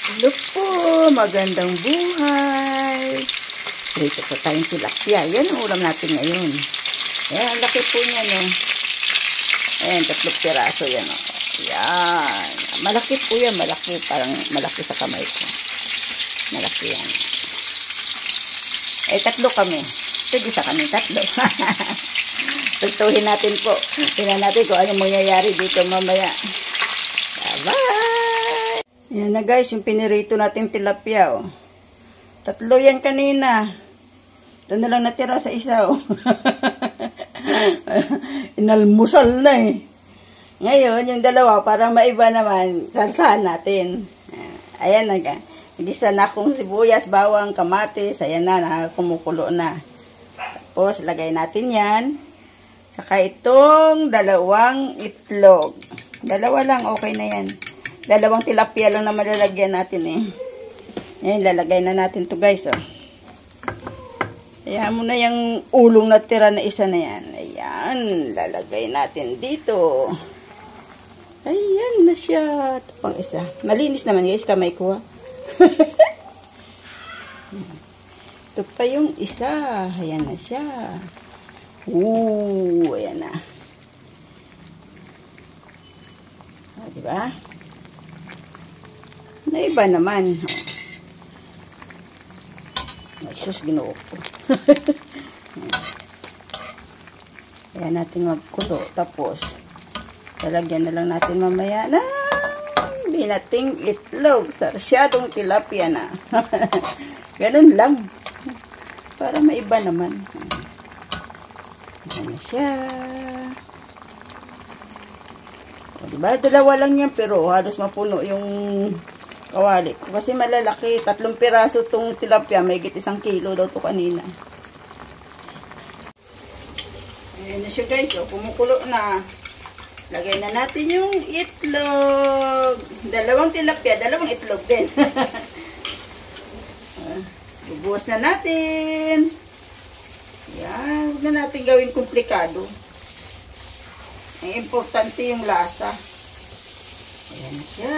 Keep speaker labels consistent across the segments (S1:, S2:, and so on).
S1: Hello po, magandang buhay. Dito po tayong tilapia. Yan ang ulam natin ngayon. Ayan, ang laki po niya, no. Ayan, 3 piraso yan, no. Ayan. Malaki po yan, malaki. Parang malaki sa kamay ko. Malaki yan. Eh, 3 kami. Sige, isa kami, 3. Tutuhin natin po. Tingnan natin kung anong mangyayari dito mamaya. Bye! Yan na guys, yung pinirito natin tilapia, oh. 3 yan kanina. Ito na lang natira sa isa, oh. Inalmusal na eh. Ngayon, yung 2, para maiba naman, sarsahan natin. Ayan na ga. Igisa na akong sibuyas, bawang, kamatis. Ayan na, kumukulo na. Tapos, lagay natin yan. Saka itong 2 itlog. 2 lang, okay na yan. 2 tilapia lang na malalagyan natin eh. Ayan, lalagay na natin to guys, oh. Ayan mo na yung ulong na tira na isa na yan. Ayan, lalagay natin dito. Ayan na siya. Ito pang isa. Malinis naman guys, kamay ko ha. Ito pa yung isa. Ayan na siya. Ayan na. Diba? Naiba naman. Ay, sus, ginoo ko. Ayan natin magkulo. Tapos, talagyan na lang natin mamaya na binating itlog. Sarsyadong tilapia na. Ganun lang. Para maiba naman. Ayan na siya. O, diba? 2 lang yan, pero halos mapuno yung kawali. Kasi malalaki. 3 piraso tong tilapia. May 1 kilo daw to kanina. Ayan na siya guys. O, kumukulo na. Lagay na natin yung itlog. 2 tilapia. 2 itlog din. Bubuhos na natin. Ayan. Huwag na natin gawin komplikado. Ang importante yung lasa. Ayan siya.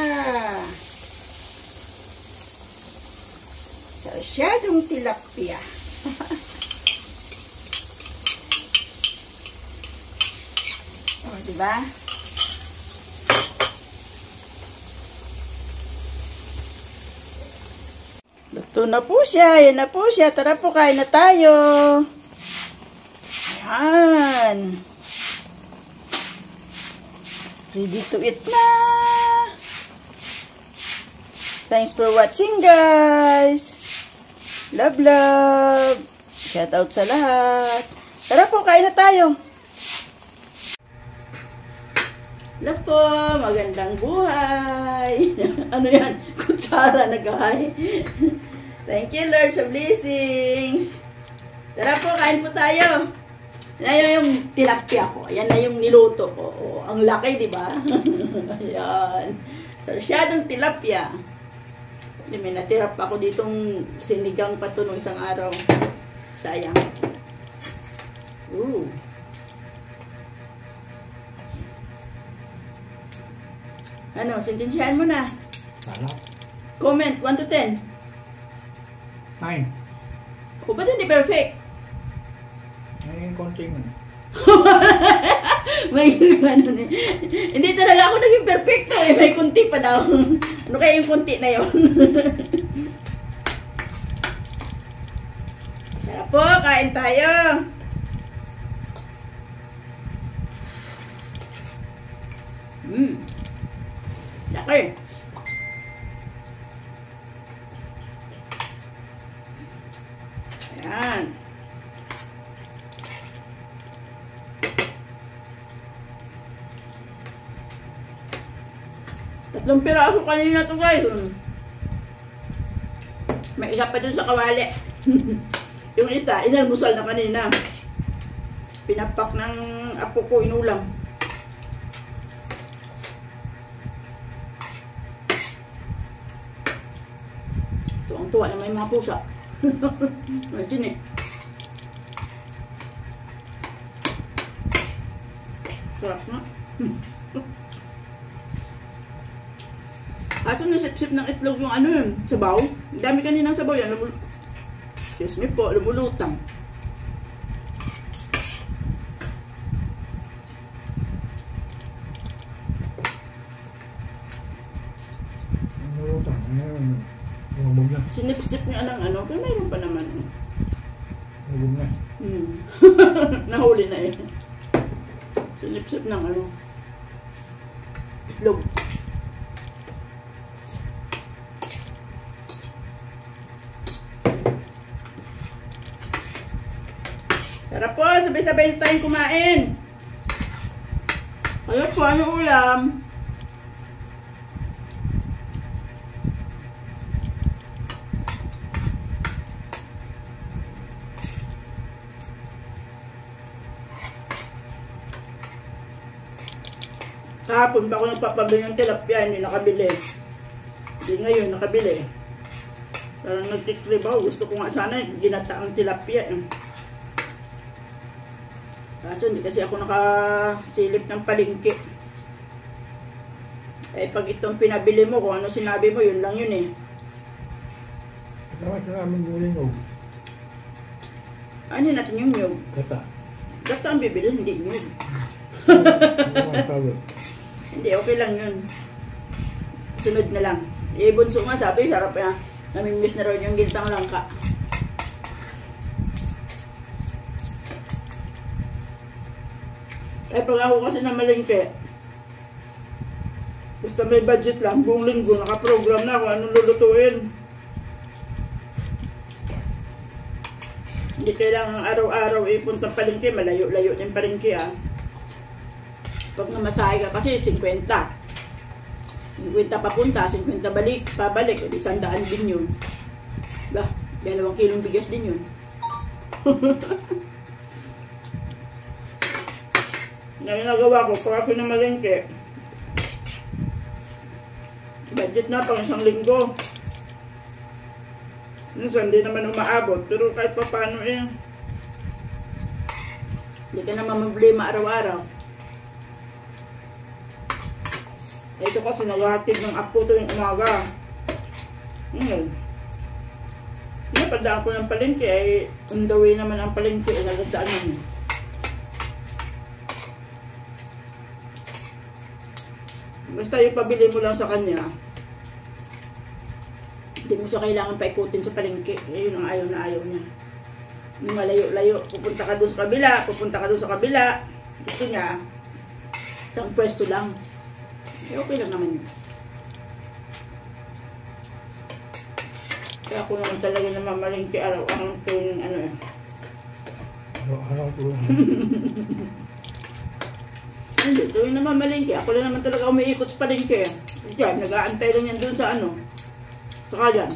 S1: Sarsyadong tilapia. O, diba? Luto na po siya. Ayan na po siya. Tara po, kain na tayo. Ayan. Ready to eat na. Thanks for watching, guys. Love, love. Shout out sa lahat. Tara po, kain na tayo. Love po, magandang buhay. Ano yan? Kutsara na gahay. Thank you, Lord, sa blessings. Tara po, kain po tayo. Ayan yung tilapia ko. Ayan na yung niluto ko. Oh, ang laki, di ba? Ayan. Sarsyadong tilapia. May natira pa ako ditong sinigang pa ito nung isang araw. Sayang. Ooh. Ano, sintensyahan mo na.
S2: Sana.
S1: Comment, 1 to 10.
S2: 9.
S1: O, ba't hindi perfect?
S2: May konting
S1: May ano eh. Hindi talaga ako naging perfecto eh. May kunti pa daw. Ano kaya yung kunti na yun? Tara po, kain tayo. Laki. Ayan. Tatlong piraso kanina to guys. May isa pa dun sa kawali. Yung isa, inalmusal na kanina. Pinapak ng apo ko, inulam. Tuwang-tuwa na may mga pusa. Imagine eh. Sarap na. Kaso nasip-sip ng itlog yung ano yun, sabaw. Ang dami kaninang sabaw yan. Excuse me po, lumulutang.
S2: Lumulutang. Lumubog na.
S1: Sinip-sip niya ng ano, pero mayroon pa naman.
S2: Lumubog na.
S1: Nahuli na eh. Sinip-sip ng ano, itlog. Tara po, sabay-sabay tayong kumain. Ayun po, ano ulam? Kahapon pa ako nagpapabili ng tilapia, hindi nakabili. Hindi ngayon, nakabili. Parang nagtikrib ako, gusto ko nga sana ginataang tilapia. Kaso hindi kasi ako nakasilip ng palengke. Eh pag itong pinabili mo, kung ano sinabi mo, yun lang yun eh.
S2: Dapat namin muli nyog.
S1: Ano natin yung nyog?
S2: Gata.
S1: Gata ang bibili, hindi nyog. Hindi, okay lang yun. Sunod na lang. Eh, bunso nga sabi, sarap na. Namimiss na rin yung gintang langka. Eh, pag ako kasi na malingke, basta may budget lang, buong linggo, nakaprogram na kung anong lulutuin. Hindi kailangan araw-araw ipunta palengke, malayo-layo din palengke ah. Pag namasahe ka kasi 50. 50 papunta, 50 balik, pabalik, edi 100 din yun. Bah, 2 kilong bigas din yun. Ngayon nagawa ko, pag ako na malengke, budget na pang 1 linggo. Minsan, hindi naman umaabot, pero kahit pa paano eh. Hindi ka naman problema araw-araw. Ito kasi naghahatid ng apo tuwing umaga. Napadaan ko ng palengke ay on the way naman ang palengke ay nagdaan namin. Basta yung pabili mo lang sa kanya, hindi mo siya kailangan paikutin sa palengke. Yun ang ayaw na ayaw niya. Yung malayo-layo, pupunta ka doon sa kabila, pupunta ka doon sa kabila. Gusto niya, isang pwesto lang. Eh, okay lang naman yun. Kaya ako naman talaga namamalengke araw-araw tuwing ano eh.
S2: Araw-araw tuwing.
S1: Hindi, tuwing namamalengke. Ako lang naman talaga umiikot sa palengke. Diyan, nag-aantay lang yan doon sa ano. Saka dyan.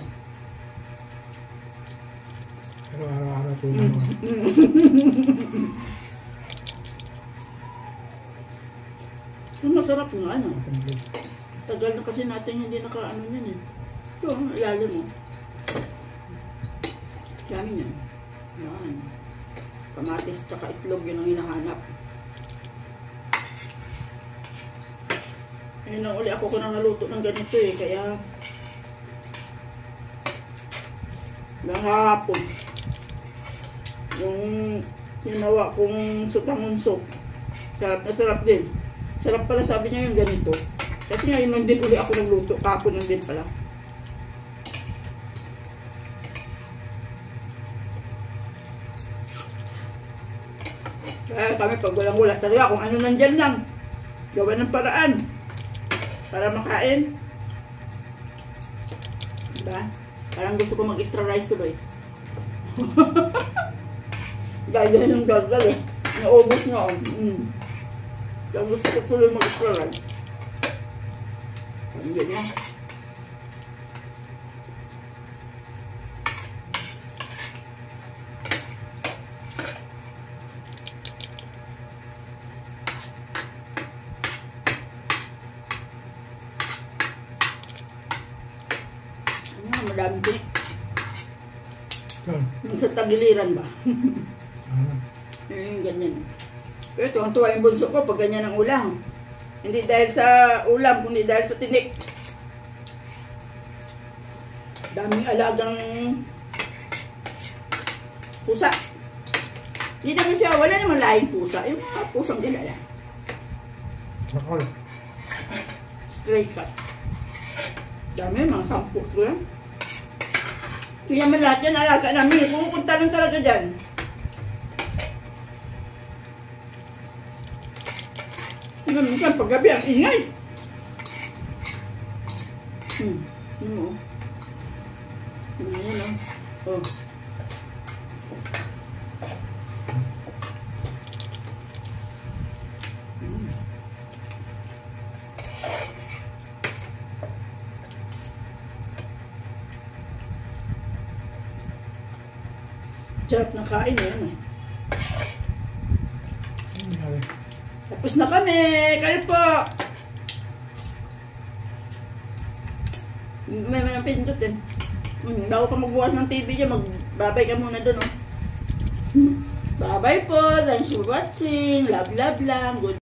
S2: Pero araw-araw tuwing.
S1: Masarap nga ano. Tagal na kasi natin hindi naka-ano yan eh. Ito, ilalim mo. Dami yan. Yan. Kamatis tsaka itlog yun ang hinahanap. Ayun na uli ako ko nang naluto ng ganito eh. Kaya hapon yung ginawa kong sutangon-sok. Sarap na sarap din. Sarap pala sabi niya yung ganito. Kasi ngayon lang din uli ako nagluto. Kapon lang din pala. Kaya kami pag walang-wala talaga kung ano nandyan lang. Gawa ng paraan. Para makain. Diba? Parang gusto ko mag-extra rice tuloy. Dahil yung daldal eh. Naubos na ako. Kaya gusto ko tuloy mag-extra rice. Hindi na. Madami din. Yung sa tagiliran ba? Yung ganyan. Pero tuwang-tuwa yung bunso ko pag ganyan ang ulam. Hindi dahil sa ulam, kundi dahil sa tinik. Daming alagang pusa. Hindi naman siya, wala naman laing pusa. Yung mga pusang dilala.
S2: Nakal.
S1: Straight cut. Dami, mga 10 ko yan. Hindi naman lahat yan, alaga namin. Pupunta lang talaga dyan. Minsan paggabi ang ingay. Ano mo? Ayan o. Oh. Sarap na kain yan eh. Tapos na kami. Kayo po. May pindot eh. Bago ka magbukas ng TV dyan, magbabay ka muna dun oh. Bye-bye po. Thanks for watching. Love lang. Good.